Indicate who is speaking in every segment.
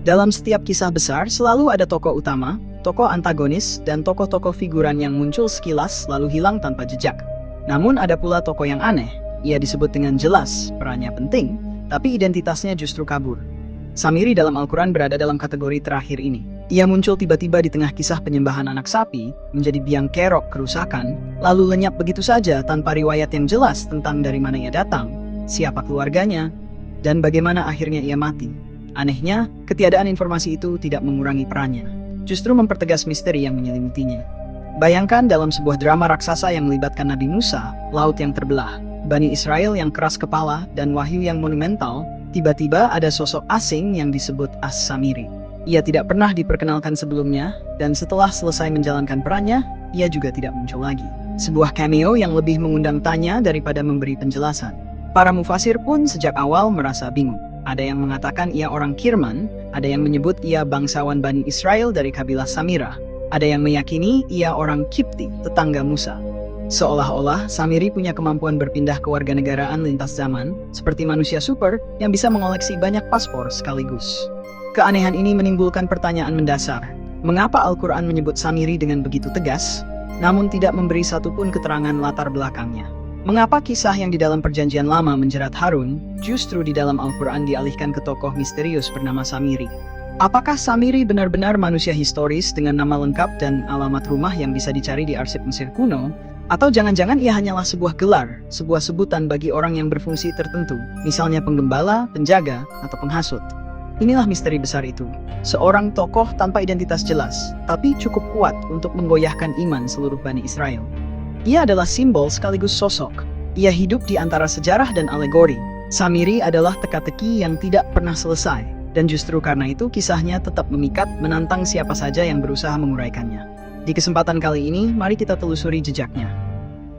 Speaker 1: Dalam setiap kisah besar selalu ada tokoh utama, tokoh antagonis, dan tokoh-tokoh figuran yang muncul sekilas lalu hilang tanpa jejak. Namun ada pula tokoh yang aneh. Ia disebut dengan jelas, perannya penting, tapi identitasnya justru kabur. Samiri dalam Al-Quran berada dalam kategori terakhir ini. Ia muncul tiba-tiba di tengah kisah penyembahan anak sapi, menjadi biang kerok kerusakan, lalu lenyap begitu saja tanpa riwayat yang jelas tentang dari mana ia datang, siapa keluarganya, dan bagaimana akhirnya ia mati. Anehnya, ketiadaan informasi itu tidak mengurangi perannya, justru mempertegas misteri yang menyelimutinya. Bayangkan dalam sebuah drama raksasa yang melibatkan Nabi Musa, laut yang terbelah, Bani Israel yang keras kepala, dan wahyu yang monumental, tiba-tiba ada sosok asing yang disebut As-Samiri. Ia tidak pernah diperkenalkan sebelumnya, dan setelah selesai menjalankan perannya, ia juga tidak muncul lagi. Sebuah cameo yang lebih mengundang tanya daripada memberi penjelasan. Para mufasir pun sejak awal merasa bingung. Ada yang mengatakan ia orang Kirman, ada yang menyebut ia bangsawan Bani Israel dari kabilah Samirah, ada yang meyakini ia orang Kipti, tetangga Musa. Seolah-olah Samiri punya kemampuan berpindah kewarganegaraan lintas zaman, seperti manusia super yang bisa mengoleksi banyak paspor sekaligus. Keanehan ini menimbulkan pertanyaan mendasar. Mengapa Al-Quran menyebut Samiri dengan begitu tegas, namun tidak memberi satupun keterangan latar belakangnya? Mengapa kisah yang di dalam Perjanjian Lama menjerat Harun, justru di dalam Al-Quran dialihkan ke tokoh misterius bernama Samiri? Apakah Samiri benar-benar manusia historis dengan nama lengkap dan alamat rumah yang bisa dicari di arsip Mesir kuno? Atau jangan-jangan ia hanyalah sebuah gelar, sebuah sebutan bagi orang yang berfungsi tertentu, misalnya penggembala, penjaga, atau penghasut? Inilah misteri besar itu. Seorang tokoh tanpa identitas jelas, tapi cukup kuat untuk menggoyahkan iman seluruh Bani Israel. Ia adalah simbol sekaligus sosok. Ia hidup di antara sejarah dan alegori. Samiri adalah teka-teki yang tidak pernah selesai, dan justru karena itu kisahnya tetap memikat, menantang siapa saja yang berusaha menguraikannya. Di kesempatan kali ini, mari kita telusuri jejaknya.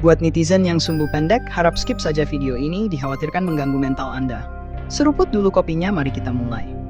Speaker 1: Buat netizen yang sumbu pendek, harap skip saja video ini, dikhawatirkan mengganggu mental Anda. Seruput dulu kopinya, mari kita mulai.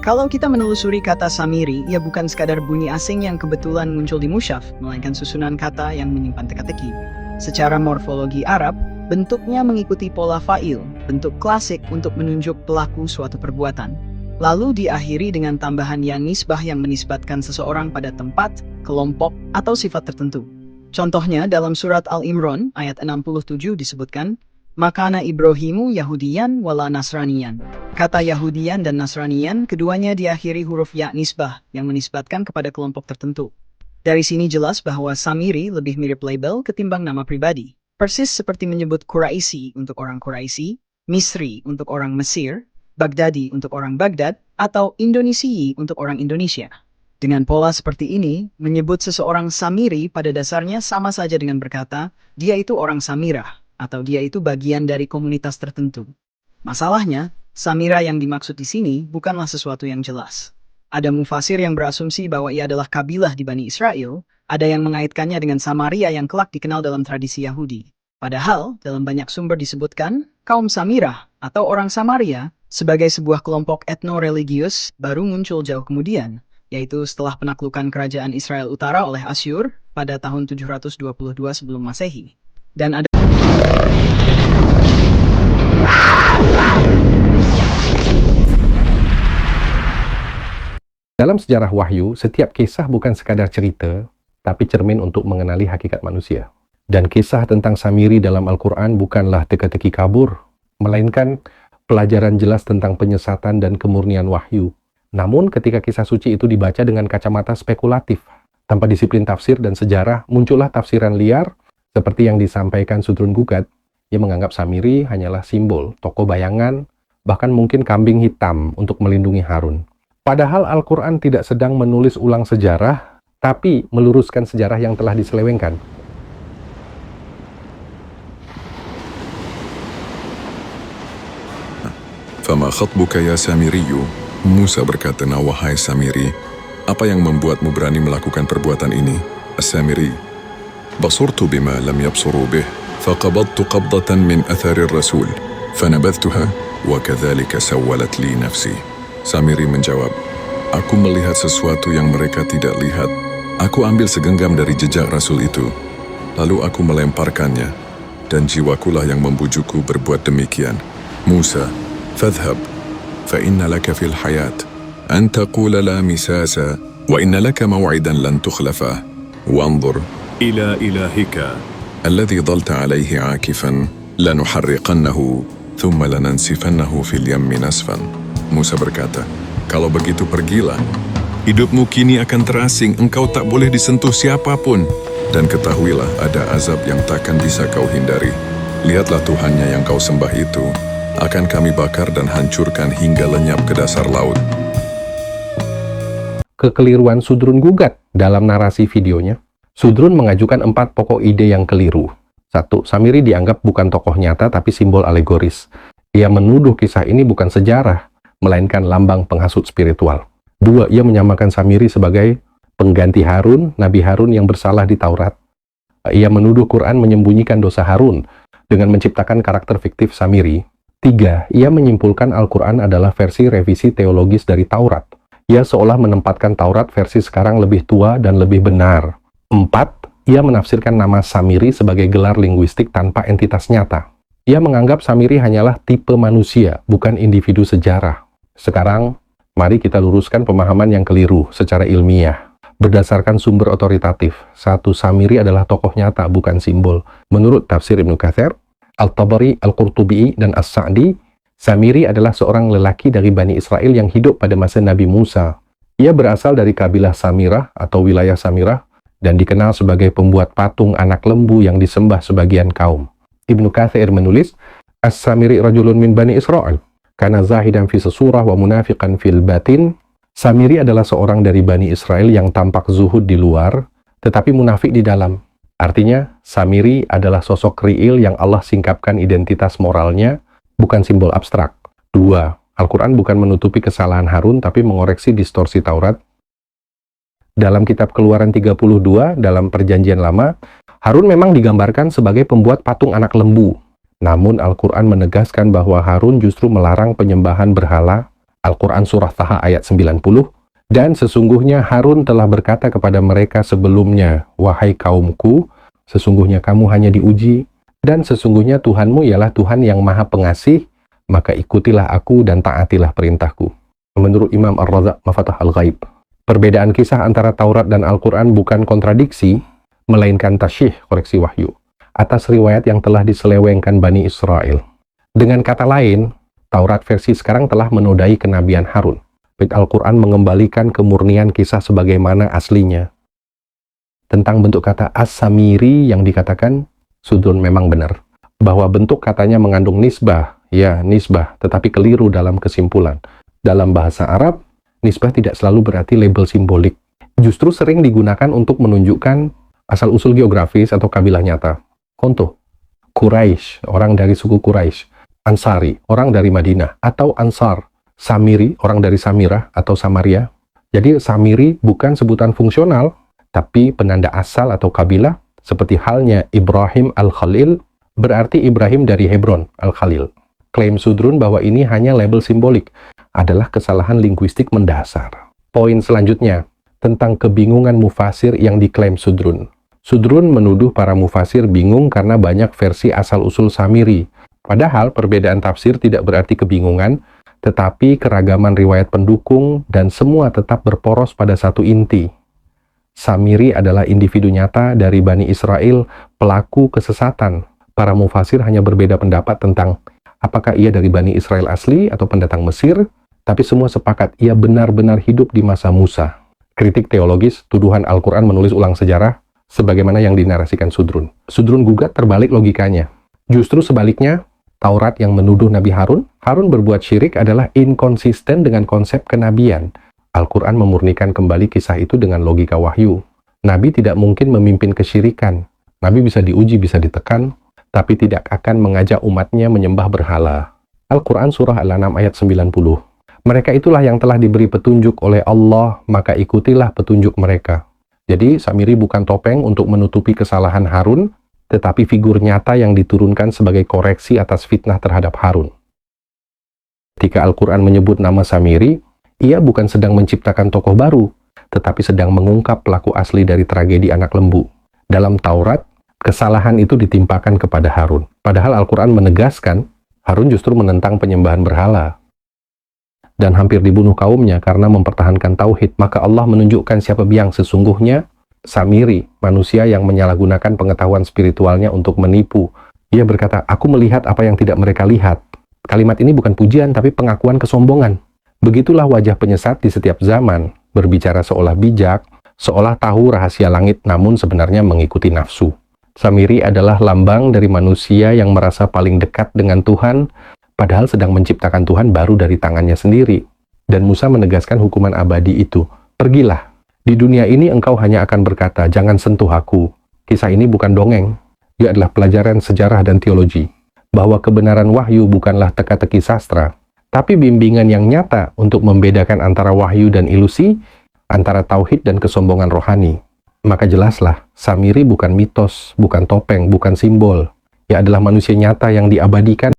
Speaker 1: Kalau kita menelusuri kata Samiri, ia bukan sekadar bunyi asing yang kebetulan muncul di musyaf, melainkan susunan kata yang menyimpan teka-teki. Secara morfologi Arab, bentuknya mengikuti pola fa'il, bentuk klasik untuk menunjuk pelaku suatu perbuatan. Lalu diakhiri dengan tambahan ya nisbah yang menisbatkan seseorang pada tempat, kelompok, atau sifat tertentu. Contohnya dalam surat Al-Imran ayat 67 disebutkan, Makana Ibrahimu Yahudiyan wala Nasraniyan. Kata Yahudiyan dan Nasraniyan keduanya diakhiri huruf ya nisbah yang menisbatkan kepada kelompok tertentu. Dari sini jelas bahwa Samiri lebih mirip label ketimbang nama pribadi. Persis seperti menyebut Quraisi untuk orang Quraisi, Misri untuk orang Mesir, Baghdadi untuk orang Baghdad, atau Indonesiyi untuk orang Indonesia. Dengan pola seperti ini, menyebut seseorang Samiri pada dasarnya sama saja dengan berkata, dia itu orang Samirah, atau dia itu bagian dari komunitas tertentu. Masalahnya, Samira yang dimaksud di sini bukanlah sesuatu yang jelas. Ada mufasir yang berasumsi bahwa ia adalah kabilah di Bani Israel, ada yang mengaitkannya dengan Samaria yang kelak dikenal dalam tradisi Yahudi. Padahal, dalam banyak sumber disebutkan, kaum Samirah atau orang Samaria sebagai sebuah kelompok etno-religius baru muncul jauh kemudian, yaitu setelah penaklukan kerajaan Israel Utara oleh Asyur pada tahun 722 sebelum Masehi. Dan ada
Speaker 2: dalam sejarah wahyu, setiap kisah bukan sekadar cerita, tapi cermin untuk mengenali hakikat manusia. Dan kisah tentang Samiri dalam Al-Quran bukanlah teka-teki kabur, melainkan pelajaran jelas tentang penyesatan dan kemurnian wahyu. Namun ketika kisah suci itu dibaca dengan kacamata spekulatif, tanpa disiplin tafsir dan sejarah, muncullah tafsiran liar, seperti yang disampaikan Sudrun Gugat, yang menganggap Samiri hanyalah simbol, tokoh bayangan, bahkan mungkin kambing hitam untuk melindungi Harun. Padahal Al-Quran tidak sedang menulis ulang sejarah, tapi meluruskan sejarah yang telah diselewengkan.
Speaker 3: Fama khatbuka ya Samiriyu? Musa berkata, wahai Samiri, apa yang membuatmu berani melakukan perbuatan ini? As-Samiri, basurtu bima lam yabsuru bih, faqabadtu qabdatan min athari rasul, fanabadtuha, wa kadhalika sawwalat li nafsi. Samiri menjawab, aku melihat sesuatu yang mereka tidak lihat. Aku ambil segenggam dari jejak Rasul itu, lalu aku melemparkannya, dan jiwakulah yang membujukku berbuat demikian. Musa, fadhhab, fa inna laka fil hayat, an taqula la misasa, wa inna laka maw'idan lan tukhlafah, wanzur ila ilahika, alladhi dhalta alayhi akifan, lanuharriqannahu, thumma lanansifannahu fil yammi nasfan. Musa berkata, kalau begitu pergilah. Hidupmu kini akan terasing, engkau tak boleh disentuh siapapun. Dan ketahuilah ada azab yang takkan bisa kau hindari. Lihatlah Tuhannya yang kau sembah itu, akan kami bakar dan hancurkan hingga lenyap ke dasar laut.
Speaker 2: Kekeliruan Sudrun gugat dalam narasi videonya. Sudrun mengajukan 4 pokok ide yang keliru. 1. Samiri dianggap bukan tokoh nyata tapi simbol alegoris. Ia menuduh kisah ini bukan sejarah, melainkan lambang penghasut spiritual. 2. Ia menyamakan Samiri sebagai pengganti Harun, Nabi Harun yang bersalah di Taurat. Ia menuduh Quran menyembunyikan dosa Harun dengan menciptakan karakter fiktif Samiri. 3. Ia menyimpulkan Al-Quran adalah versi revisi teologis dari Taurat. Ia seolah menempatkan Taurat versi sekarang lebih tua dan lebih benar. 4. Ia menafsirkan nama Samiri sebagai gelar linguistik tanpa entitas nyata. Ia menganggap Samiri hanyalah tipe manusia, bukan individu sejarah. Sekarang, mari kita luruskan pemahaman yang keliru secara ilmiah. Berdasarkan sumber otoritatif, 1. Samiri adalah tokoh nyata, bukan simbol. Menurut tafsir Ibnu Katsir, Al-Tabari, Al-Qurtubi, dan As-Sa'di, Samiri adalah seorang lelaki dari Bani Israel yang hidup pada masa Nabi Musa. Ia berasal dari kabilah Samirah atau wilayah Samirah dan dikenal sebagai pembuat patung anak lembu yang disembah sebagian kaum. Ibnu Katsir menulis, As-Samiri rajulun min Bani Israel, kana zahidan fi sesurah wa munafiqan fil batin. Samiri adalah seorang dari Bani Israel yang tampak zuhud di luar, tetapi munafik di dalam. Artinya, Samiri adalah sosok riil yang Allah singkapkan identitas moralnya, bukan simbol abstrak. 2. Al-Quran bukan menutupi kesalahan Harun, tapi mengoreksi distorsi Taurat. Dalam kitab Keluaran 32, dalam Perjanjian Lama, Harun memang digambarkan sebagai pembuat patung anak lembu. Namun, Al-Quran menegaskan bahwa Harun justru melarang penyembahan berhala. Al-Quran Surah Taha ayat 90, dan sesungguhnya Harun telah berkata kepada mereka sebelumnya, wahai kaumku, sesungguhnya kamu hanya diuji, dan sesungguhnya Tuhanmu ialah Tuhan yang maha pengasih, maka ikutilah aku dan taatilah perintahku. Menurut Imam Ar-Razak Mafatah Al-Ghaib, perbedaan kisah antara Taurat dan Al-Quran bukan kontradiksi, melainkan tasyih, koreksi wahyu, atas riwayat yang telah diselewengkan Bani Israel. Dengan kata lain, Taurat versi sekarang telah menodai kenabian Harun. Al-Quran mengembalikan kemurnian kisah sebagaimana aslinya. Tentang bentuk kata As-Samiri yang dikatakan, Sudrun memang benar. Bahwa bentuk katanya mengandung nisbah, ya nisbah, tetapi keliru dalam kesimpulan. Dalam bahasa Arab, nisbah tidak selalu berarti label simbolik. Justru sering digunakan untuk menunjukkan asal-usul geografis atau kabilah nyata. Contoh, Quraisy, orang dari suku Quraisy. Ansari, orang dari Madinah, atau Ansar. Samiri, orang dari Samirah atau Samaria. Jadi Samiri bukan sebutan fungsional, tapi penanda asal atau kabilah, seperti halnya Ibrahim Al-Khalil, berarti Ibrahim dari Hebron, Al-Khalil. Klaim Sudrun bahwa ini hanya label simbolik, adalah kesalahan linguistik mendasar. Poin selanjutnya, tentang kebingungan mufasir yang diklaim Sudrun. Sudrun menuduh para mufasir bingung karena banyak versi asal-usul Samiri. Padahal perbedaan tafsir tidak berarti kebingungan, tetapi keragaman riwayat pendukung dan semua tetap berporos pada satu inti. Samiri adalah individu nyata dari Bani Israel, pelaku kesesatan. Para mufasir hanya berbeda pendapat tentang apakah ia dari Bani Israel asli atau pendatang Mesir, tapi semua sepakat ia benar-benar hidup di masa Musa. Kritik teologis, tuduhan Al-Quran menulis ulang sejarah, sebagaimana yang dinarasikan Sudrun. Sudrun gugat terbalik logikanya. Justru sebaliknya, Taurat yang menuduh Nabi Harun berbuat syirik adalah inkonsisten dengan konsep kenabian. Al-Quran memurnikan kembali kisah itu dengan logika wahyu. Nabi tidak mungkin memimpin kesyirikan. Nabi bisa diuji, bisa ditekan, tapi tidak akan mengajak umatnya menyembah berhala. Al-Quran Surah Al-An'am ayat 90. Mereka itulah yang telah diberi petunjuk oleh Allah, maka ikutilah petunjuk mereka. Jadi, Samiri bukan topeng untuk menutupi kesalahan Harun, tetapi figur nyata yang diturunkan sebagai koreksi atas fitnah terhadap Harun. Ketika Al-Quran menyebut nama Samiri, ia bukan sedang menciptakan tokoh baru, tetapi sedang mengungkap pelaku asli dari tragedi anak lembu. Dalam Taurat, Kesalahan itu ditimpakan kepada Harun. Padahal Al-Quran menegaskan Harun justru menentang penyembahan berhala dan hampir dibunuh kaumnya karena mempertahankan tauhid. Maka Allah menunjukkan siapa yang sesungguhnya Samiri, manusia yang menyalahgunakan pengetahuan spiritualnya untuk menipu. Ia berkata, aku melihat apa yang tidak mereka lihat. Kalimat ini bukan pujian, tapi pengakuan kesombongan. Begitulah wajah penyesat di setiap zaman, berbicara seolah bijak, seolah tahu rahasia langit, namun sebenarnya mengikuti nafsu. Samiri adalah lambang dari manusia yang merasa paling dekat dengan Tuhan, padahal sedang menciptakan Tuhan baru dari tangannya sendiri. Dan Musa menegaskan hukuman abadi itu. Pergilah. Di dunia ini engkau hanya akan berkata, jangan sentuh aku. Kisah ini bukan dongeng. Ia adalah pelajaran sejarah dan teologi. Bahwa kebenaran wahyu bukanlah teka-teki sastra, tapi bimbingan yang nyata untuk membedakan antara wahyu dan ilusi, antara tauhid dan kesombongan rohani. Maka jelaslah, Samiri bukan mitos, bukan topeng, bukan simbol. Ia adalah manusia nyata yang diabadikan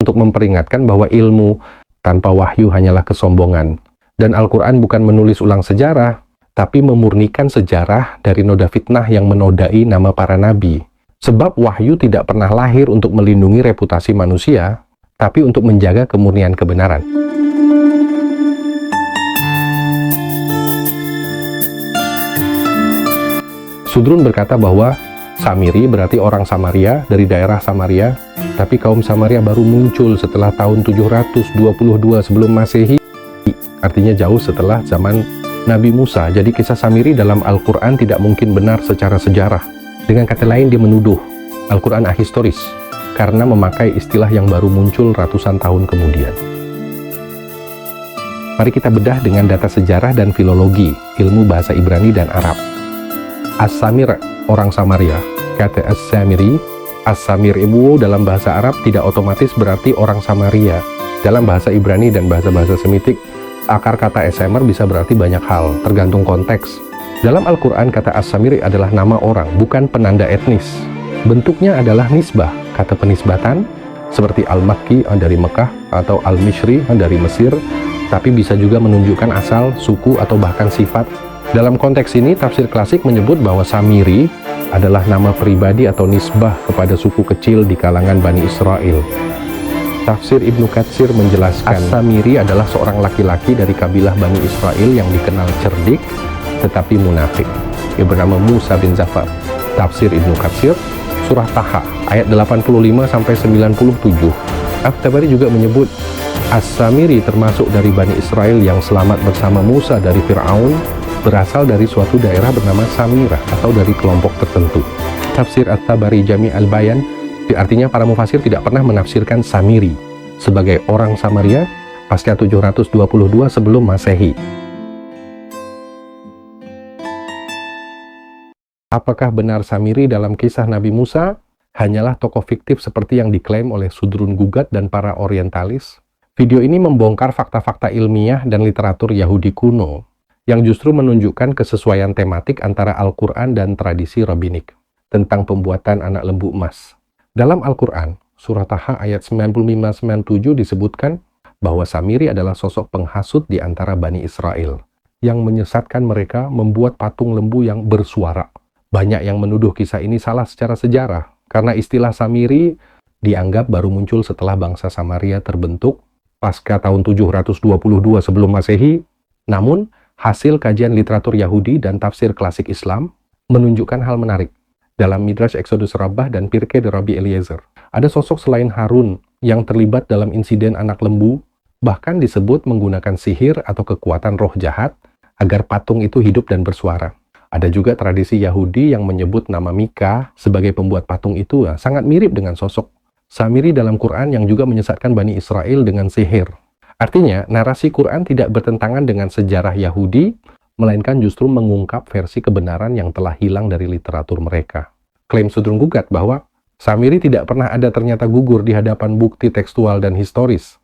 Speaker 2: untuk memperingatkan bahwa ilmu tanpa wahyu hanyalah kesombongan. Dan Al-Quran bukan menulis ulang sejarah, tapi memurnikan sejarah dari noda fitnah yang menodai nama para nabi. Sebab wahyu tidak pernah lahir untuk melindungi reputasi manusia, tapi untuk menjaga kemurnian kebenaran. Sudrun berkata bahwa Samiri berarti orang Samaria dari daerah Samaria, tapi kaum Samaria baru muncul setelah tahun 722 sebelum Masehi, artinya jauh setelah zaman Nabi Musa. Jadi kisah Samiri dalam Al-Quran tidak mungkin benar secara sejarah. Dengan kata lain, dia menuduh Al-Quran ahistoris karena memakai istilah yang baru muncul ratusan tahun kemudian. Mari kita bedah dengan data sejarah dan filologi, ilmu bahasa Ibrani dan Arab. As-Samir, orang Samaria. Kata As-Samiri, As-Samir ibu dalam bahasa Arab tidak otomatis berarti orang Samaria. Dalam bahasa Ibrani dan bahasa-bahasa Semitik, akar kata Esemer bisa berarti banyak hal, tergantung konteks. Dalam Al-Quran, kata As-Samiri adalah nama orang, bukan penanda etnis. Bentuknya adalah nisbah, kata penisbatan, seperti Al-Makki dari Mekah atau Al-Mishri dari Mesir, tapi bisa juga menunjukkan asal, suku, atau bahkan sifat. Dalam konteks ini, tafsir klasik menyebut bahwa Samiri adalah nama pribadi atau nisbah kepada suku kecil di kalangan Bani Israel. Tafsir Ibnu Katsir menjelaskan, As-Samiri adalah seorang laki-laki dari kabilah Bani Israel yang dikenal cerdik, tetapi munafik. Ia bernama Musa bin Zafar. Tafsir Ibnu Katsir, Surah Taha, ayat 85-97. At-Tabari juga menyebut, As-Samiri termasuk dari Bani Israel yang selamat bersama Musa dari Fir'aun, berasal dari suatu daerah bernama Samirah atau dari kelompok tertentu. Tafsir At-Tabari Jami' al-Bayan, artinya para mufasir tidak pernah menafsirkan Samiri sebagai orang Samaria pasca 722 sebelum Masehi. Apakah benar Samiri dalam kisah Nabi Musa hanyalah tokoh fiktif seperti yang diklaim oleh Sudrun Gugat dan para orientalis? Video ini membongkar fakta-fakta ilmiah dan literatur Yahudi kuno yang justru menunjukkan kesesuaian tematik antara Al-Quran dan tradisi rabbinik tentang pembuatan anak lembu emas. Dalam Al-Quran, Surah Taha ayat 95-97 disebutkan bahwa Samiri adalah sosok penghasut di antara Bani Israel yang menyesatkan mereka membuat patung lembu yang bersuara. Banyak yang menuduh kisah ini salah secara sejarah karena istilah Samiri dianggap baru muncul setelah bangsa Samaria terbentuk pasca tahun 722 sebelum Masehi. Namun, hasil kajian literatur Yahudi dan tafsir klasik Islam menunjukkan hal menarik. Dalam Midrash Exodus Rabbah dan Pirkei de Rabbi Eliezer, ada sosok selain Harun yang terlibat dalam insiden anak lembu, bahkan disebut menggunakan sihir atau kekuatan roh jahat agar patung itu hidup dan bersuara. Ada juga tradisi Yahudi yang menyebut nama Mika sebagai pembuat patung itu sangat mirip dengan sosok Samiri dalam Quran yang juga menyesatkan Bani Israel dengan sihir. Artinya, narasi Quran tidak bertentangan dengan sejarah Yahudi, melainkan justru mengungkap versi kebenaran yang telah hilang dari literatur mereka. Klaim Sudrun Gugat bahwa Samiri tidak pernah ada ternyata gugur di hadapan bukti tekstual dan historis.